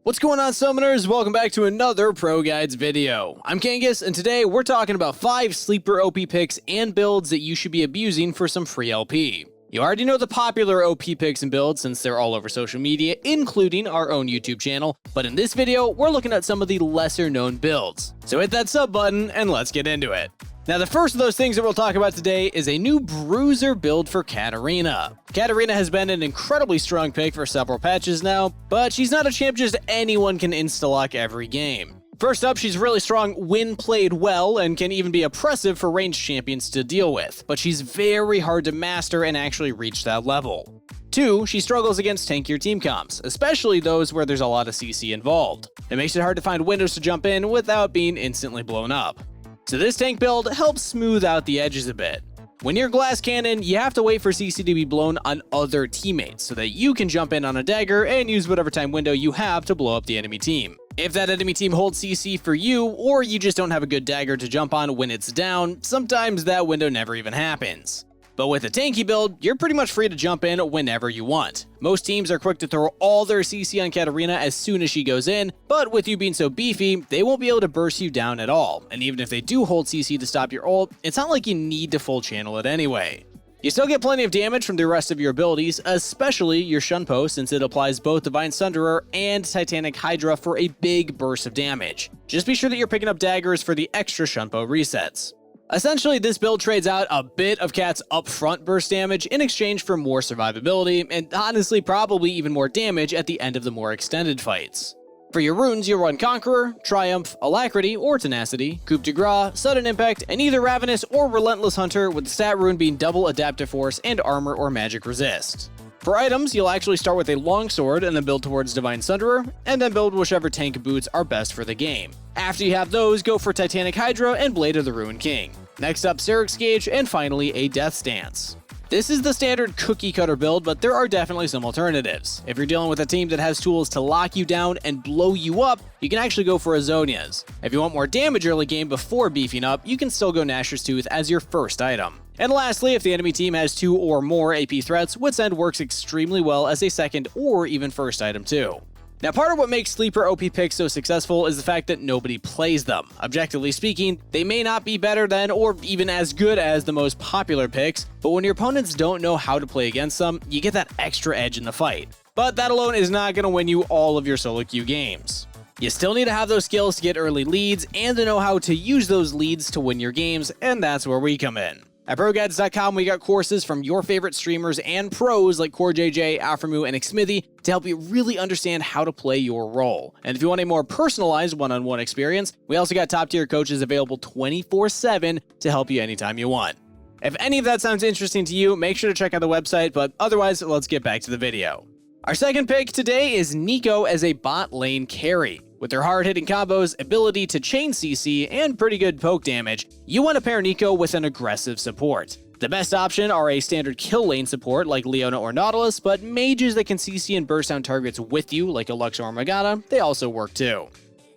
What's going on, summoners? Welcome back to another ProGuides video. I'm Kangas, and today we're talking about 5 sleeper OP picks and builds that you should be abusing for some free LP. You already know the popular OP picks and builds since they're all over social media, including our own YouTube channel, but in this video, we're looking at some of the lesser known builds. So hit that sub button and let's get into it. Now, the first of those things that we'll talk about today is a new bruiser build for KATARINA. KATARINA has been an incredibly strong pick for several patches now, but she's not a champ just anyone can insta-lock every game. First up, she's really strong when played well and can even be oppressive for ranged champions to deal with, but she's very hard to master and actually reach that level. 2, she struggles against tankier team comps, especially those where there's a lot of CC involved. It makes it hard to find windows to jump in without being instantly blown up. So this tank build helps smooth out the edges a bit. When you're glass cannon, you have to wait for CC to be blown on other teammates so that you can jump in on a dagger and use whatever time window you have to blow up the enemy team. If that enemy team holds CC for you, or you just don't have a good dagger to jump on when it's down, sometimes that window never even happens. But with a tanky build, you're pretty much free to jump in whenever you want. Most teams are quick to throw all their CC on KATARINA as soon as she goes in, but with you being so beefy, they won't be able to burst you down at all. And even if they do hold CC to stop your ult, it's not like you need to full channel it anyway. You still get plenty of damage from the rest of your abilities, especially your Shunpo, since it applies both Divine Sunderer and Titanic Hydra for a big burst of damage. Just be sure that you're picking up daggers for the extra Shunpo resets. Essentially, this build trades out a bit of Kat's upfront burst damage in exchange for more survivability, and honestly probably even more damage at the end of the more extended fights. For your runes, you'll run Conqueror, Triumph, Alacrity or Tenacity, Coup de Grace, Sudden Impact, and either Ravenous or Relentless Hunter, with the stat rune being double Adaptive Force and Armor or Magic Resist. For items, you'll actually start with a Longsword and then build towards Divine Sunderer, and then build whichever tank boots are best for the game. After you have those, go for Titanic Hydra and Blade of the Ruined King. Next up, Syrinx Gauge, and finally a Death Stance. This is the standard cookie cutter build, but there are definitely some alternatives. If you're dealing with a team that has tools to lock you down and blow you up, you can actually go for Azonias. If you want more damage early game before beefing up, you can still go Gnasher's Tooth as your first item. And lastly, if the enemy team has 2 or more AP threats, Wit's End works extremely well as a second or even first item too. Now, part of what makes sleeper OP picks so successful is the fact that nobody plays them. Objectively speaking, they may not be better than or even as good as the most popular picks, but when your opponents don't know how to play against them, you get that extra edge in the fight. But that alone is not going to win you all of your solo queue games. You still need to have those skills to get early leads and to know how to use those leads to win your games, and that's where we come in. At ProGuides.com, we got courses from your favorite streamers and pros like CoreJJ, Alframu, and Xmithy to help you really understand how to play your role. And if you want a more personalized one-on-one experience, we also got top-tier coaches available 24/7 to help you anytime you want. If any of that sounds interesting to you, make sure to check out the website, but otherwise, let's get back to the video. Our second pick today is NEEKO as a bot lane carry. With their hard-hitting combos, ability to chain CC, and pretty good poke damage, you want to pair NEEKO with an aggressive support. The best option are a standard kill lane support like Leona or Nautilus, but mages that can CC and burst down targets with you like a Lux or Morgana, they also work too.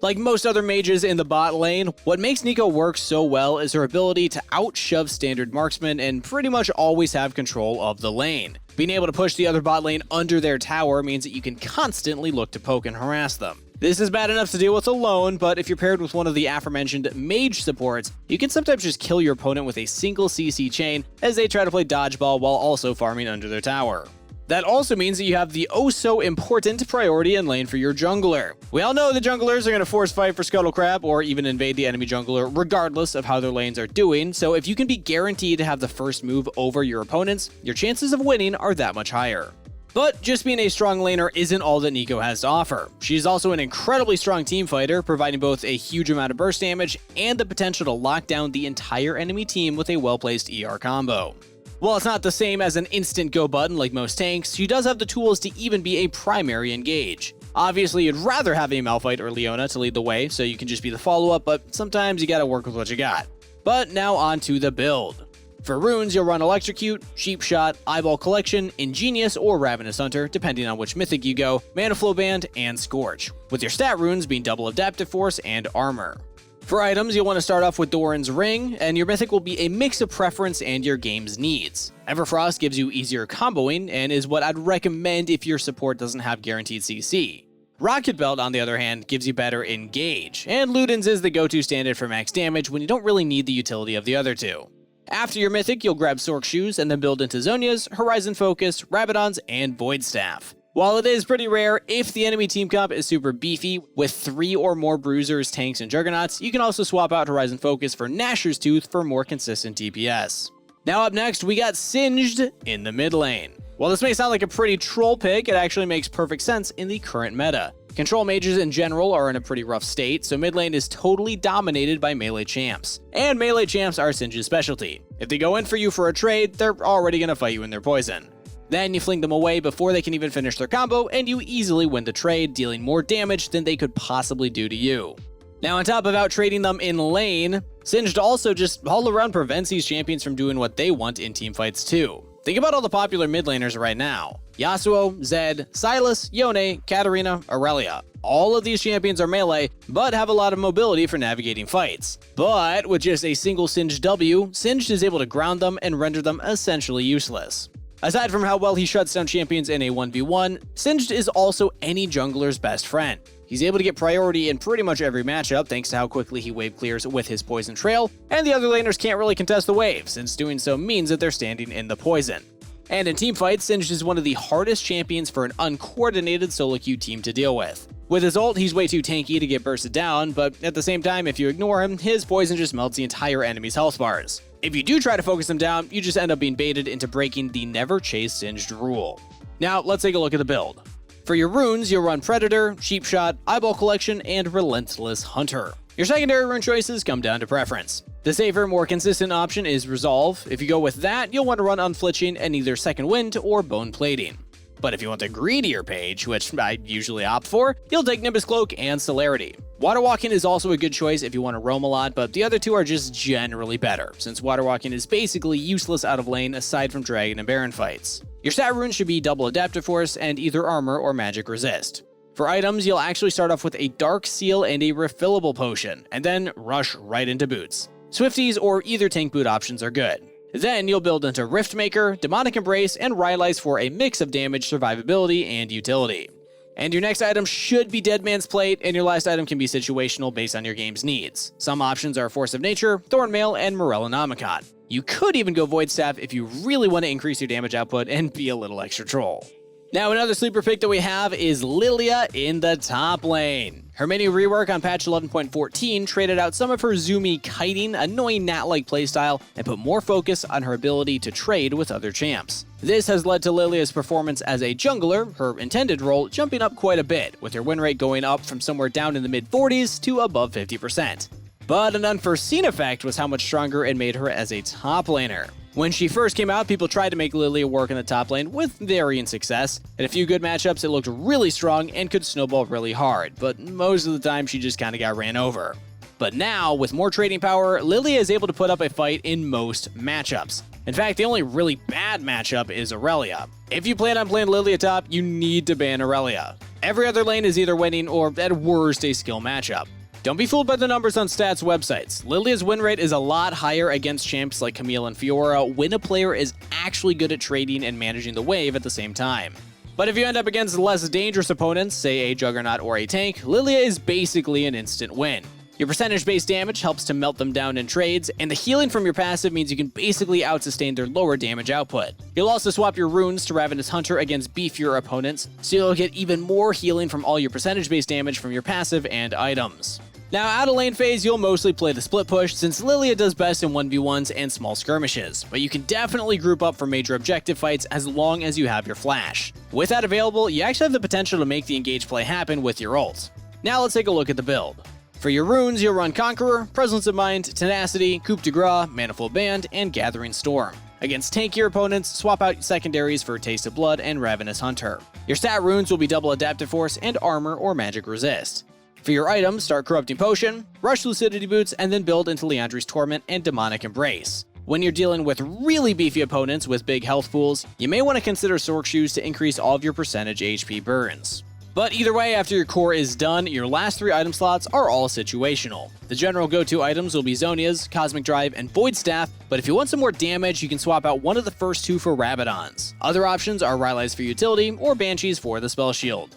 Like most other mages in the bot lane, what makes NEEKO work so well is her ability to outshove standard marksmen and pretty much always have control of the lane. Being able to push the other bot lane under their tower means that you can constantly look to poke and harass them. This is bad enough to deal with alone, but if you're paired with one of the aforementioned mage supports, you can sometimes just kill your opponent with a single CC chain as they try to play dodgeball while also farming under their tower. That also means that you have the oh-so-important priority in lane for your jungler. We all know the junglers are going to force fight for Scuttle Crab or even invade the enemy jungler regardless of how their lanes are doing, so if you can be guaranteed to have the first move over your opponents, your chances of winning are that much higher. But just being a strong laner isn't all that NEEKO has to offer. She's also an incredibly strong team fighter, providing both a huge amount of burst damage and the potential to lock down the entire enemy team with a well-placed ER combo. While it's not the same as an instant go button like most tanks, she does have the tools to even be a primary engage. Obviously, you'd rather have a Malphite or Leona to lead the way, so you can just be the follow-up, but sometimes you gotta work with what you got. But now on to the build. For runes, you'll run Electrocute, Sheep Shot, Eyeball Collection, Ingenious, or Ravenous Hunter, depending on which mythic you go, Mana Flow Band, and Scorch, with your stat runes being double Adaptive Force and Armor. For items, you'll want to start off with Doran's Ring, and your mythic will be a mix of preference and your game's needs. Everfrost gives you easier comboing, and is what I'd recommend if your support doesn't have guaranteed CC. Rocket Belt, on the other hand, gives you better Engage, and Luden's is the go-to standard for max damage when you don't really need the utility of the other two. After your Mythic, you'll grab Sork Shoes and then build into Zhonya's, Horizon Focus, Rabadon's, and Void Staff. While it is pretty rare, if the enemy team comp is super beefy, with 3 or more Bruisers, Tanks, and Juggernauts, you can also swap out Horizon Focus for Gnasher's Tooth for more consistent DPS. Now up next, we got Singed in the mid lane. While this may sound like a pretty troll pick, it actually makes perfect sense in the current meta. Control mages in general are in a pretty rough state, so mid lane is totally dominated by melee champs. And melee champs are Singe's specialty. If they go in for you for a trade, they're already going to fight you in their poison. Then you fling them away before they can even finish their combo, and you easily win the trade, dealing more damage than they could possibly do to you. Now, on top of out-trading them in lane, Singed also just all around prevents these champions from doing what they want in teamfights too. Think about all the popular mid laners right now. Yasuo, Zed, Sylas, Yone, KATARINA, Aurelia. All of these champions are melee, but have a lot of mobility for navigating fights. But with just a single Singed W, Singed is able to ground them and render them essentially useless. Aside from how well he shuts down champions in a 1v1, Singed is also any jungler's best friend. He's able to get priority in pretty much every matchup thanks to how quickly he wave clears with his poison trail, and the other laners can't really contest the wave, since doing so means that they're standing in the poison. And in teamfights, Singed is one of the hardest champions for an uncoordinated solo queue team to deal with. With his ult, he's way too tanky to get bursted down, but at the same time, if you ignore him, his poison just melts the entire enemy's health bars. If you do try to focus him down, you just end up being baited into breaking the never chase Singed rule. Now, let's take a look at the build. For your runes, you'll run Predator, Sheep Shot, Eyeball Collection, and Relentless Hunter. Your secondary rune choices come down to preference. The safer, more consistent option is Resolve. If you go with that, you'll want to run Unflinching and either Second Wind or Bone Plating. But if you want the greedier page, which I usually opt for, you'll take Nimbus Cloak and Celerity. Water Walking is also a good choice if you want to roam a lot, but the other two are just generally better, since Water Walking is basically useless out of lane aside from Dragon and Baron fights. Your stat runes should be double Adaptive Force and either Armor or Magic Resist. For items, you'll actually start off with a Dark Seal and a Refillable Potion, and then rush right into boots. Swifties or either tank boot options are good. Then you'll build into Riftmaker, Demonic Embrace, and Rylai's for a mix of damage, survivability, and utility. And your next item should be Dead Man's Plate, and your last item can be situational based on your game's needs. Some options are Force of Nature, Thornmail, and Morellonomicon. You could even go Void Staff if you really want to increase your damage output and be a little extra troll. Now, another sleeper pick that we have is LILLIA in the top lane. Her mini rework on patch 11.14 traded out some of her zoomy, kiting, annoying gnat-like playstyle and put more focus on her ability to trade with other champs. This has led to LILLIA's performance as a jungler, her intended role, jumping up quite a bit, with her win rate going up from somewhere down in the mid-40s to above 50%. But an unforeseen effect was how much stronger it made her as a top laner. When she first came out, people tried to make LILLIA work in the top lane with varying success. In a few good matchups, it looked really strong and could snowball really hard, but most of the time she just kinda got ran over. But now, with more trading power, LILLIA is able to put up a fight in most matchups. In fact, the only really bad matchup is Aurelia. If you plan on playing LILLIA top, you need to ban Aurelia. Every other lane is either winning or, at worst, a skill matchup. Don't be fooled by the numbers on stats websites. LILLIA's win rate is a lot higher against champs like Camille and Fiora when a player is actually good at trading and managing the wave at the same time. But if you end up against less dangerous opponents, say a Juggernaut or a tank, LILLIA is basically an instant win. Your percentage-based damage helps to melt them down in trades, and the healing from your passive means you can basically out-sustain their lower damage output. You'll also swap your runes to Ravenous Hunter against beefier opponents, so you'll get even more healing from all your percentage-based damage from your passive and items. Now, out of lane phase, you'll mostly play the split push since LILLIA does best in 1v1s and small skirmishes, but you can definitely group up for major objective fights as long as you have your flash. With that available, you actually have the potential to make the engage play happen with your ult. Now let's take a look at the build. For your runes, you'll run Conqueror, Presence of Mind, Tenacity, Coup de Grace, Manifold Band, and Gathering Storm. Against tankier opponents, swap out secondaries for Taste of Blood and Ravenous Hunter. Your stat runes will be double Adaptive Force and Armor or Magic Resist. For your items, start Corrupting Potion, rush Lucidity Boots, and then build into Liandry's Torment and Demonic Embrace. When you're dealing with really beefy opponents with big health pools, you may want to consider Sork Shoes to increase all of your percentage HP burns. But either way, after your core is done, your last 3 item slots are all situational. The general go-to items will be Zhonya's, Cosmic Drive, and Void Staff, but if you want some more damage, you can swap out one of the first 2 for Rabadons. Other options are Rylai's for utility or Banshees for the spell shield.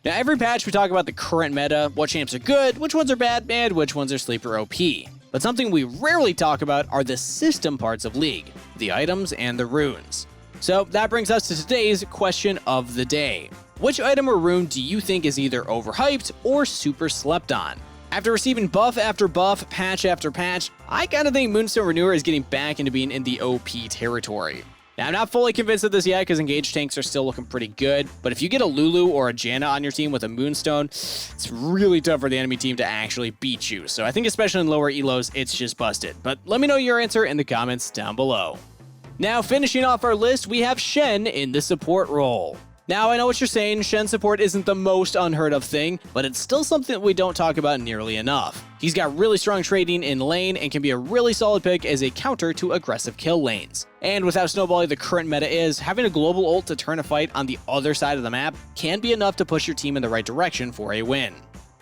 Now, every patch we talk about the current meta, what champs are good, which ones are bad, and which ones are sleeper OP. But something we rarely talk about are the system parts of League, the items and the runes. So that brings us to today's question of the day. Which item or rune do you think is either overhyped or super slept on? After receiving buff after buff, patch after patch, I kinda think Moonstone Renewer is getting back into being in the OP territory. Now, I'm not fully convinced of this yet because engaged tanks are still looking pretty good, but if you get a Lulu or a Janna on your team with a Moonstone, it's really tough for the enemy team to actually beat you. So I think especially in lower elos, it's just busted. But let me know your answer in the comments down below. Now, finishing off our list, we have Shen in the support role. Now, I know what you're saying, Shen support isn't the most unheard of thing, but it's still something that we don't talk about nearly enough. He's got really strong trading in lane and can be a really solid pick as a counter to aggressive kill lanes. And with how snowbally the current meta is, having a global ult to turn a fight on the other side of the map can be enough to push your team in the right direction for a win.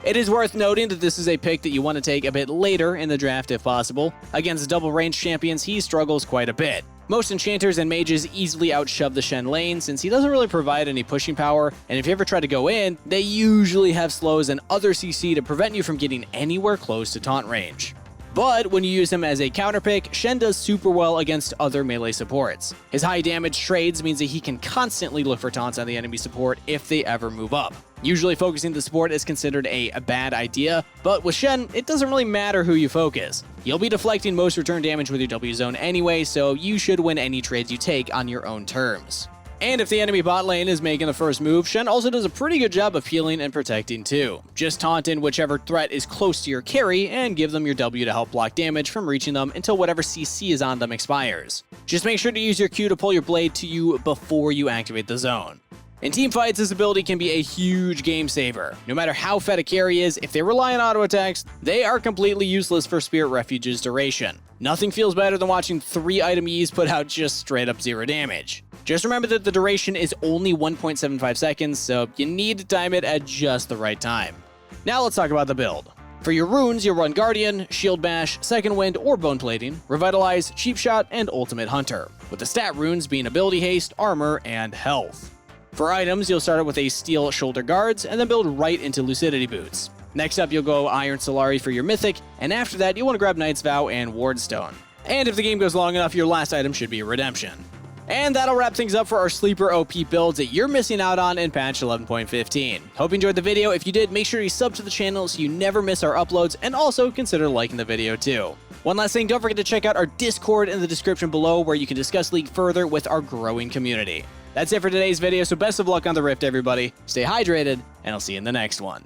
It is worth noting that this is a pick that you want to take a bit later in the draft if possible. Against double range champions, he struggles quite a bit. Most enchanters and mages easily outshove the Shen lane since he doesn't really provide any pushing power, and if you ever try to go in, they usually have slows and other CC to prevent you from getting anywhere close to taunt range. But when you use him as a counter pick, Shen does super well against other melee supports. His high damage trades means that he can constantly look for taunts on the enemy support if they ever move up. Usually focusing the support is considered a bad idea, but with Shen, it doesn't really matter who you focus. You'll be deflecting most return damage with your W zone anyway, so you should win any trades you take on your own terms. And if the enemy bot lane is making the first move, Shen also does a pretty good job of healing and protecting too. Just taunt in whichever threat is close to your carry and give them your W to help block damage from reaching them until whatever CC is on them expires. Just make sure to use your Q to pull your blade to you before you activate the zone. In teamfights, this ability can be a huge game saver. No matter how fed a carry is, if they rely on auto attacks, they are completely useless for Spirit Refuge's duration. Nothing feels better than watching 3 item E's put out just straight up 0 damage. Just remember that the duration is only 1.75 seconds, so you need to time it at just the right time. Now let's talk about the build. For your runes, you'll run Guardian, Shield Bash, Second Wind or Bone Plating, Revitalize, Cheap Shot, and Ultimate Hunter, with the stat runes being Ability Haste, Armor, and Health. For items, you'll start out with a Steel Shoulder Guards, and then build right into Lucidity Boots. Next up, you'll go Iron Solari for your Mythic, and after that, you'll want to grab Knight's Vow and Wardstone. And if the game goes long enough, your last item should be Redemption. And that'll wrap things up for our sleeper OP builds that you're missing out on in patch 11.15. Hope you enjoyed the video. If you did, make sure you sub to the channel so you never miss our uploads, and also consider liking the video too. One last thing, don't forget to check out our Discord in the description below where you can discuss League further with our growing community. That's it for today's video, so best of luck on the Rift, everybody. Stay hydrated, and I'll see you in the next one.